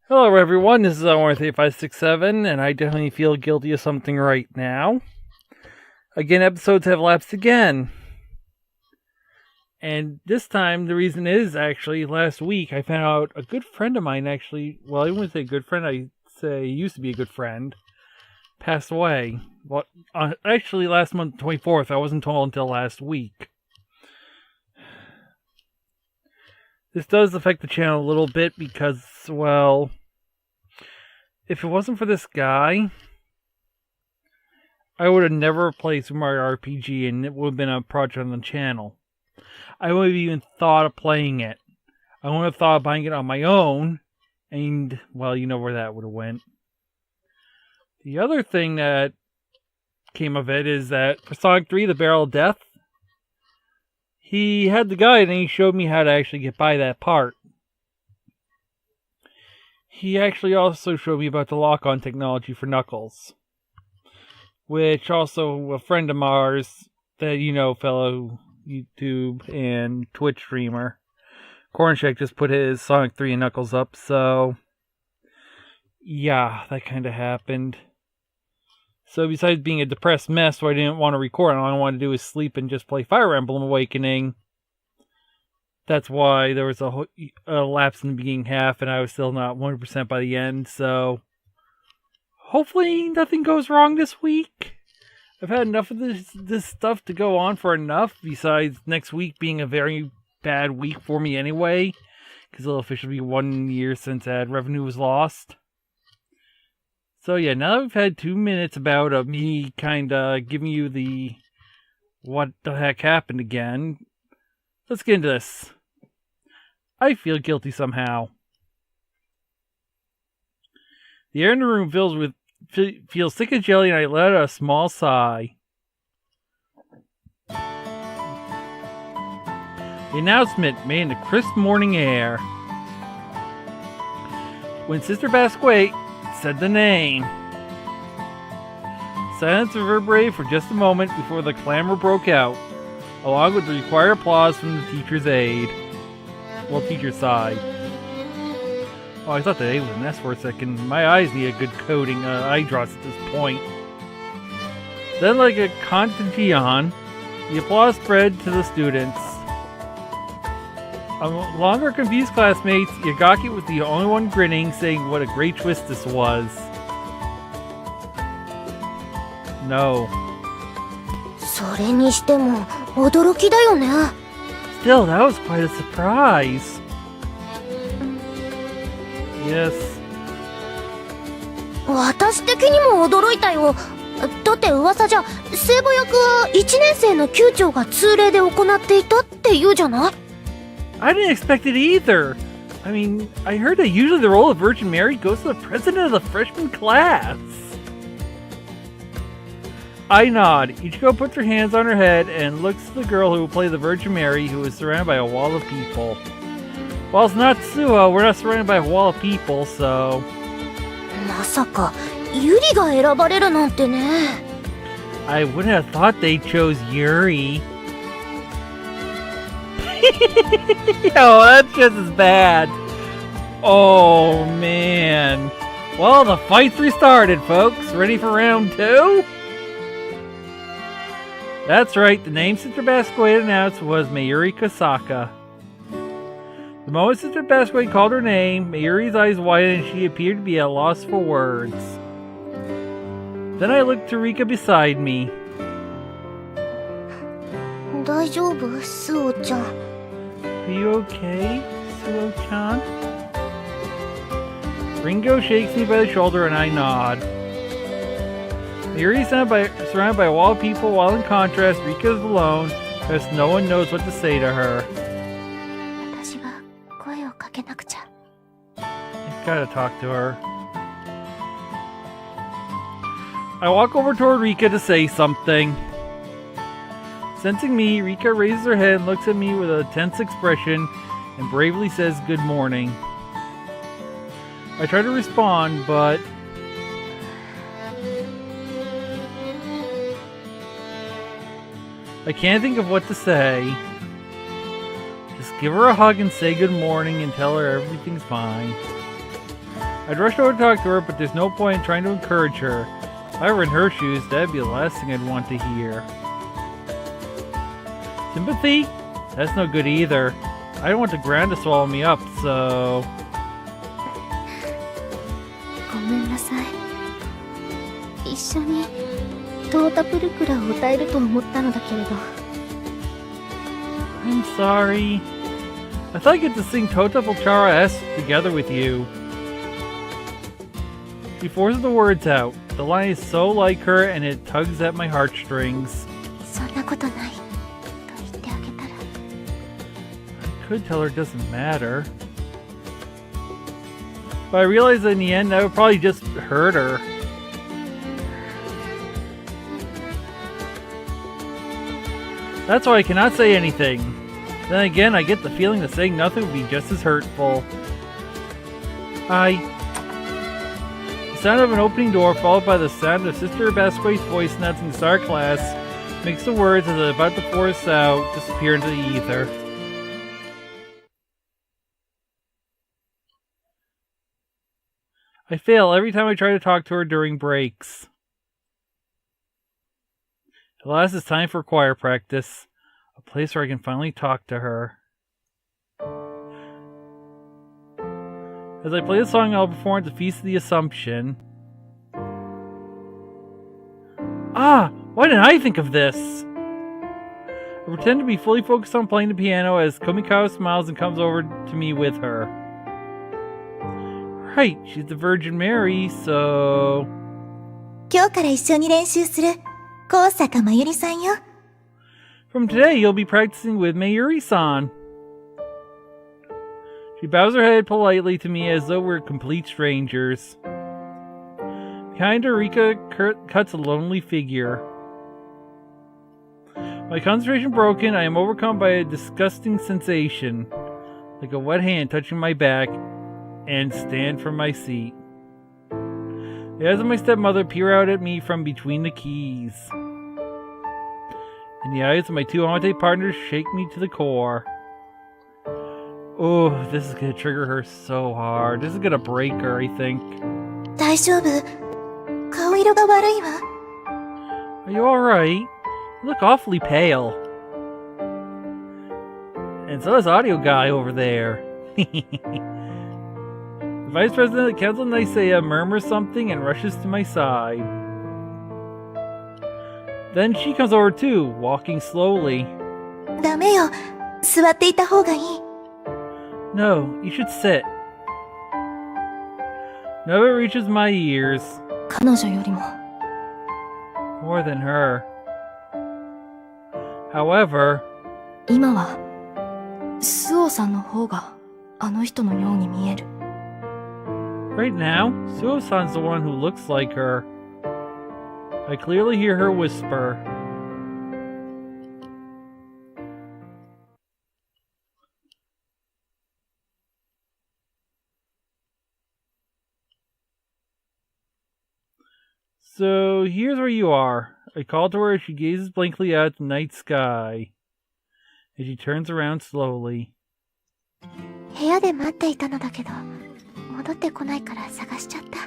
Hello everyone, this is Unworthy567, and I definitely feel guilty of something right now. Again, episodes have lapsed again. And this time, the reason is actually, last week I found out a good friend of mine actually, well, I wouldn't say good friend, I'd say he used to be a good friend, passed away. Well, actually last month, 24th, I wasn't told until last week. This does affect the channel a little bit because, well, if it wasn't for this guy, I would have never played Super Mario RPG and it would have been a project on the channel. I wouldn't have even thought of playing it. I wouldn't have thought of buying it on my own, and, well, you know where that would have went. The other thing that came of it is that for Sonic 3, The Barrel of Death, he had the guide and he showed me how to actually get by that part. He actually also showed me about the lock-on technology for Knuckles. Which also a friend of ours, that you know, fellow YouTube and Twitch streamer, Cornshack, just put his Sonic 3 and Knuckles up, so yeah, that kind of happened. So besides being a depressed mess where I didn't want to record, all I wanted to do was sleep and just play Fire Emblem Awakening. That's why there was a lapse in the beginning half, and I was still not 100% by the end, so hopefully nothing goes wrong this week. I've had enough of this stuff to go on for enough, besides next week being a very bad week for me anyway, because it'll officially be 1 year since ad revenue was lost. So yeah, now that we've had 2 minutes about me kind of giving you the what the heck happened again, let's get into this. I feel guilty somehow. The air in the room feels thick as jelly, and I let out a small sigh. The announcement made in the crisp morning air. When Sister Basquet said the name, silence reverberated for just a moment before the clamor broke out, along with the required applause from the teacher's aide. Well, teacher's side. Oh, I thought the A was an S for a second. My eyes need a good coating, eye drops at this point. Then, like a contagion, the applause spread to the students. Along our confused classmates, Yagaki was the only one grinning, saying what a great twist this was. No. それにしても驚きだよね。 Still, that was quite a surprise. Yes. 私的にも驚いたよ。だって噂じゃ聖母役は1年生の級長が通例で行っていたって言うじゃない？ I didn't expect it either. I mean, I heard that usually the role of Virgin Mary goes to the president of the freshman class. I nod. Ichiko puts her hands on her head and looks at the girl who will play the Virgin Mary, who is surrounded by a wall of people. Well, it's not Suo. We're not surrounded by a wall of people, so... まさかユリが選ばれるなんてね。 I wouldn't have thought they chose Yuri. Oh, that's just as bad. Oh, man. Well, the fight's restarted, folks. Ready for round 2? That's right, the name Sister Basquet announced was Mayuri Kosaka. The moment Sister Basquet called her name, Mayuri's eyes widened and she appeared to be at a loss for words. Then I looked to Rikka beside me. 大丈夫、スオちゃん。 Are you okay, Suo-chan? Ringo shakes me by the shoulder and I nod. Mayuri is surrounded by a wall of people, while in contrast, Rikka is alone, because no one knows what to say to her. 私が声をかけなくちゃ。 I gotta talk to her. I walk over toward Rikka to say something. Sensing me, Rikka raises her head and looks at me with a tense expression and bravely says good morning. I try to respond, but... I can't think of what to say. Just give her a hug and say good morning and tell her everything's fine. I'd rush over to talk to her, but there's no point in trying to encourage her. If I were in her shoes, that'd be the last thing I'd want to hear. Sympathy? That's no good either. I don't want the ground to swallow me up, so... ごめんなさい。一緒にトータプルクラを歌えると思ったのだけれど。I'm sorry. I thought I'd get to sing Tota Pulchara S together with you. She forces the words out. The line is so like her and it tugs at my heartstrings. そんなことないと言ってあげたら。I could tell her it doesn't matter. But I realized that in the end, that would probably just hurt her. That's why I cannot say anything. Then again, I get the feeling that saying nothing would be just as hurtful. The sound of an opening door, followed by the sound of Sister Basquet's voice announcing the start class, makes the words, as I'm about to force out, disappear into the ether. I fail every time I try to talk to her during breaks. At last it's time for choir practice, a place where I can finally talk to her. As I play the song I'll perform at the Feast of the Assumption. Why didn't I think of this? I pretend to be fully focused on playing the piano as Komikawa smiles and comes over to me with her. Right, she's the Virgin Mary, so... 今日から一緒に練習する高坂まゆりさんよ。From today, you'll be practicing with Mayuri-san. She bows her head politely to me as though we're complete strangers. Behind her, Rikka cuts a lonely figure. My concentration broken, I am overcome by a disgusting sensation, like a wet hand touching my back, and stand from my seat. The eyes of my stepmother peer out at me from between the keys. And the eyes of my two Amate partners shake me to the core. Oh, this is gonna trigger her so hard. This is gonna break her, I think. 大丈夫？顔色が悪いわ。Are you alright? You look awfully pale. And so does Audio Guy over there. The Vice President of the Council Nicaea murmurs something and rushes to my side. Then she comes over too, walking slowly. ダメよ。座っていた方がいい。No, you should sit. None of it reaches my ears. 彼女よりも。More than her. However, 今は、スオさんの方があの人のように見える。right now, Suo-san's the one who looks like her. I clearly hear her whisper. So, here's where you are. I call to her as she gazes blankly out at the night sky. As she turns around slowly. 部屋で待っていたのだけど、戻ってこないから探しちゃった。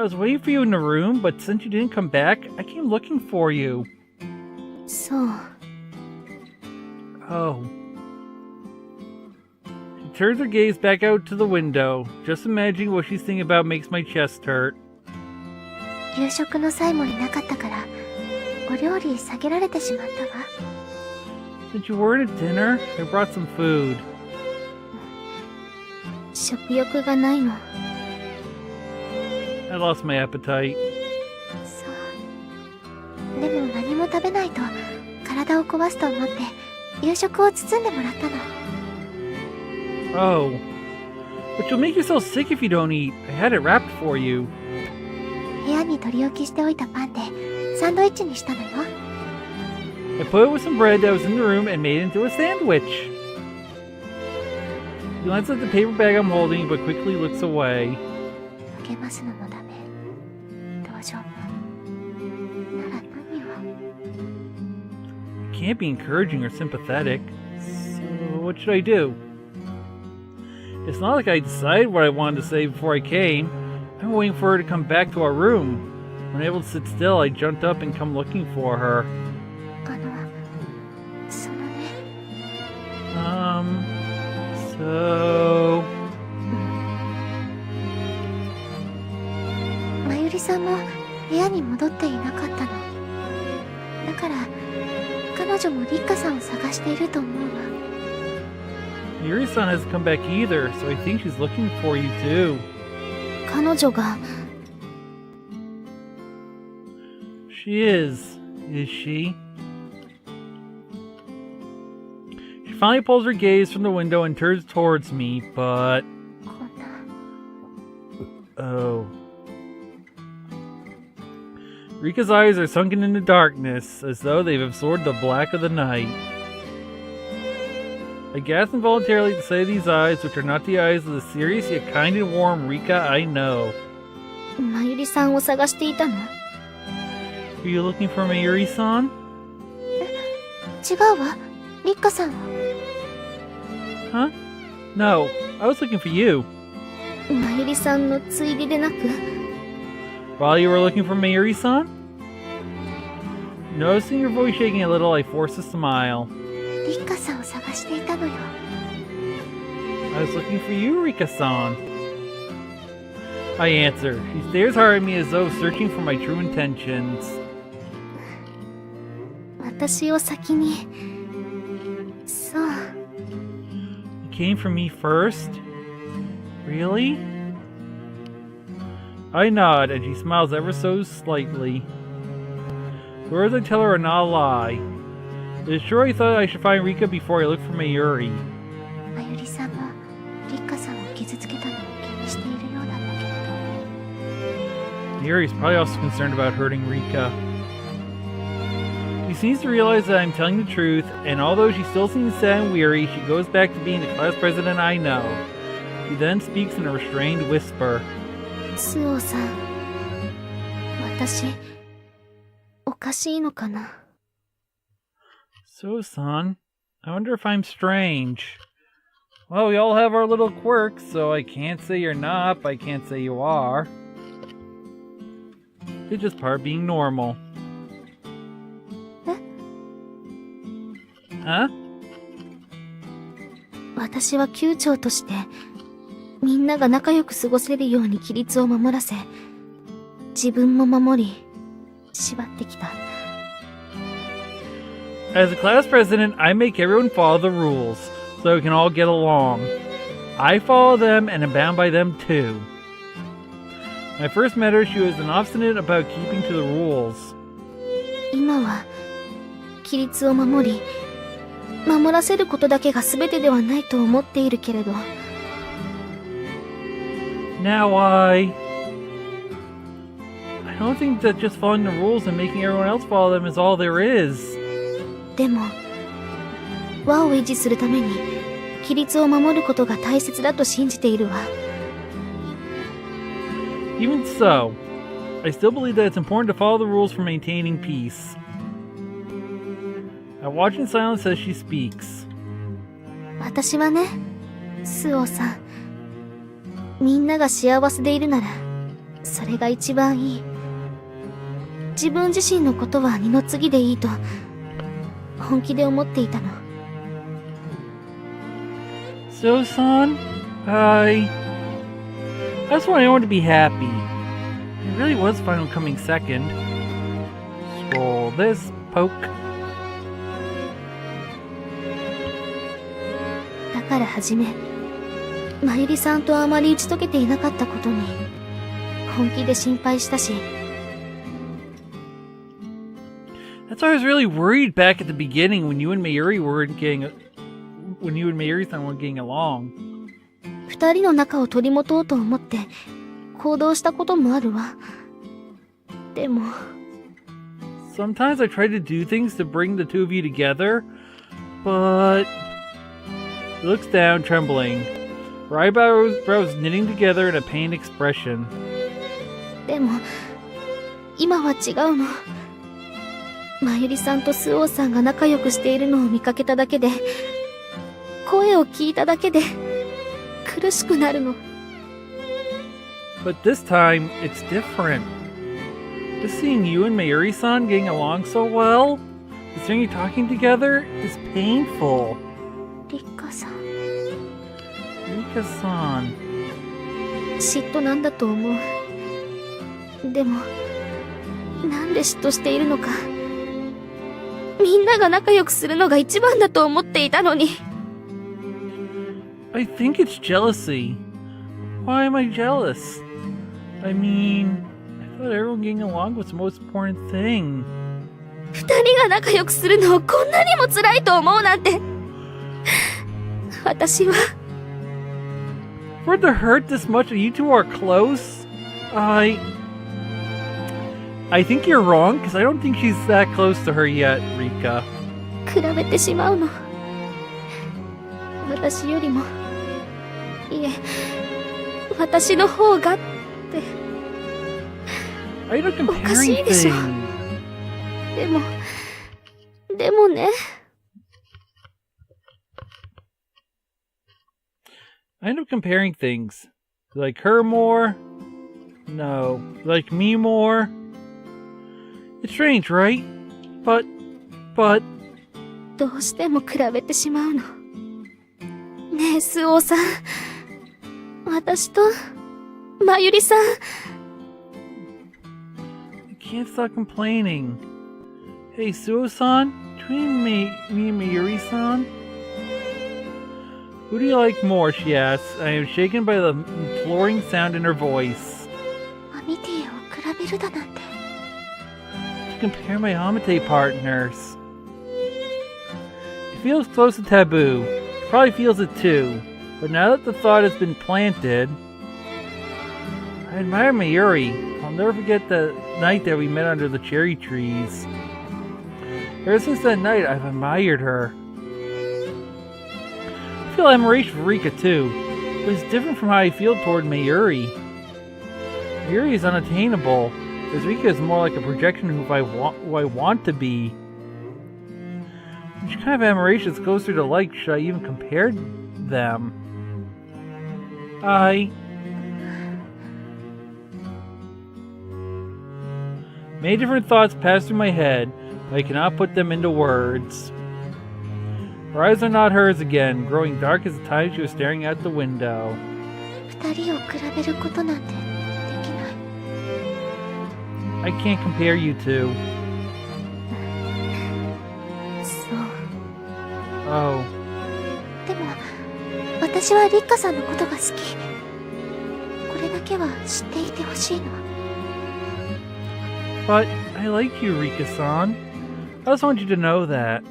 I was waiting for you in the room, but since you didn't come back, I came looking for you. そう。Oh. She turns her gaze back out to the window. Just imagining what she's thinking about makes my chest hurt. 夕食の際もいなかったから、お料理下げられてしまったわ。Since you weren't at dinner, I brought some food. 食欲がないの。I lost my appetite. そう。でも何も食べないと体を壊すと思って夕食を包んでもらったの。Oh. But you'll make yourself sick if you don't eat. I had it wrapped for you. 部屋に取り置きしておいたパンでサンドイッチにしたのよ。I put it with some bread that was in the room and made it into a sandwich. He glances at the paper bag I'm holding, but quickly looks away. 励ますのもダメ。大丈夫。なら何を。I can't be encouraging or sympathetic. So what should I do? It's not like I decided what I wanted to say before I came. I've been waiting for her to come back to our room. When able to sit still, I jumped up and come looking for her. そのね。So... まゆりさんも部屋に戻っていなかったの。だから彼女もリッカさんを探していると思うわ。Yuri-san hasn't come back either, so I think she's looking for you too. 彼女が She is she? She finally pulls her gaze from the window and turns towards me, but... こんな Oh. Rikka's eyes are sunken into darkness, as though they've absorbed the black of the night. I gasp involuntarily at the sight of these eyes, which are not the eyes of the serious yet kind and warm Rikka I know. まゆりさんを探していたの？ Are you looking for Mayuri-san? 違うわ。リッカさんは。 Huh? No, I was looking for you. まゆりさんのついででなく While you were looking for Mayuri-san? Noticing your voice shaking a little, I forced a smile. リッカさんを探していたのよ。 I was looking for you, Rikka-san. I answer. She stares hard at me as though searching for my true intentions. 私を先に。そう。 You came for me first? Really? I nod, and she smiles ever so slightly. The words I tell her are not a lie. It is true I thought I should find Rikka before I looked for Mayuri. まゆりさんもリッカさんを傷つけたのを気にしているようなんだけれど。 Mayuri is probably also concerned about hurting Rikka. She seems to realize that I'm telling the truth, and although she still seems sad and weary, she goes back to being the class president I know. She then speaks in a restrained whisper. スオさん、私、おかしいのかな？ So, son, I wonder if I'm strange. Well, we all have our little quirks, so I can't say you're not, but I can't say you are. It's just part of being normal. Huh? 私は級長として、みんなが仲良く過ごせるように規律を守らせ、自分も守り、縛ってきた。As a class president, I make everyone follow the rules, so we can all get along. I follow them and am bound by them too. When I first met her, she was obstinate about keeping to the rules. 今は、規律を守り、守らせることだけが全てではないと思っているけれど。Now I don't think that just following the rules and making everyone else follow them is all there is. でも、和を維持するために、規律を守ることが大切だと信じているわ。Even so, I still believe that it's important to follow the rules for maintaining peace. I watch in silence as she speaks. 私はね、スオさん。みんなが幸せでいるなら、それが一番いい。自分自身のことは二の次でいいと、本気で思っていたの。So, son, I just want everyone to be happy. It really was fun coming second. Scroll this, poke. だからはじめ、まゆりさんとあまり打ち解けていなかったことに、本気で心配したし。That's why I was really worried back at the beginning when you and Mayuri weren't getting, when you and Mayuri-san weren't getting along. 二人の仲を取り持とうと思って行動したこともあるわ。でも Sometimes I try to do things to bring the two of you together, but she looks down, trembling. Her eyebrows knitting together in a pained expression. でも今は違うの。まゆりさんとスオーさんが仲良くしているのを見かけただけで、声を聞いただけで苦しくなるの。But this time, it's different. Just seeing you and Mayuri-san getting along so well, just seeing you talking together, is painful. リッカさん、 Rikka-san. 嫉妬なんだと思う。でも、なんで嫉妬しているのか。みんなが仲良くするのが一番だと思っていたのに。I think it's jealousy. Why am I jealous? I mean, I thought everyone getting along was the most important thing. 二人が仲良くするのをこんなにも辛いと思うなんて。私は。For it to hurt this much that you two are close? I think you're wrong, because I don't think she's that close to her yet, Rikka. 比べてしまうの。私よりも。いえ、私の方がって。I know おかし comparing いでしょ。 things. でもね。I end up comparing things. Like her more? No. Like me more? It's strange, right? But... どうしても比べてしまうの。ねえ、スオさん。私と、まゆりさん。I can't stop complaining. Hey, Suo-san? Between me and Mayuri-san? Who do you like more, she asks. I am shaken by the imploring sound in her voice. アミティを比べるだなんて。To compare my Amate partners. It feels close to taboo. Probably feels it too. But now that the thought has been planted, I admire Mayuri. I'll never forget the night that we met under the cherry trees. Ever since that night, I've admired her. I feel admiration for Rikka too, but it's different from how I feel toward Mayuri. Mayuri is unattainable, whereas Rikka is more like a projection of who I want to be. Which kind of admiration is closer to like should I even compare them? Many different thoughts pass through my head, but I cannot put them into words. Her eyes are not hers again, growing dark as the time she was staring out the window. 二人を比べることなんてできない。 I can't compare you two. そう。Oh. でも、私はリッカさんのことが好き。これだけは知っていてほしいの。 But I like you, Rikka-san. I just want you to know that.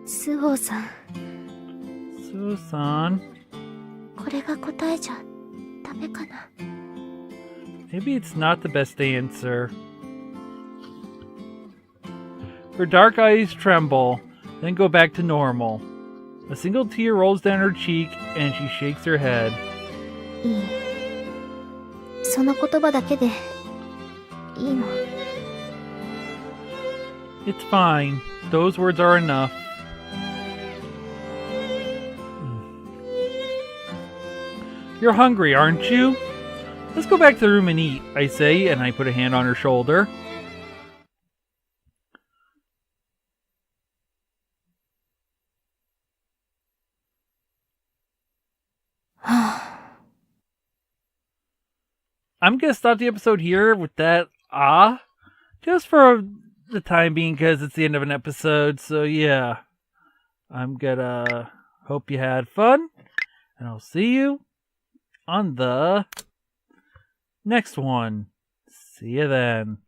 スオさん、 Suo-san, これが答えじゃダメかな。 maybe it's not the best answer. Her dark eyes tremble, then go back to normal. A single tear rolls down her cheek, and she shakes her head. いい。その言葉だけでいいの。 It's fine. Those words are enough. You're hungry, aren't you? Let's go back to the room and eat, I say, and I put a hand on her shoulder. I'm gonna stop the episode here with that just for the time being because it's the end of an episode. So yeah, I'm gonna hope you had fun, and I'll see you on the next one. See you then.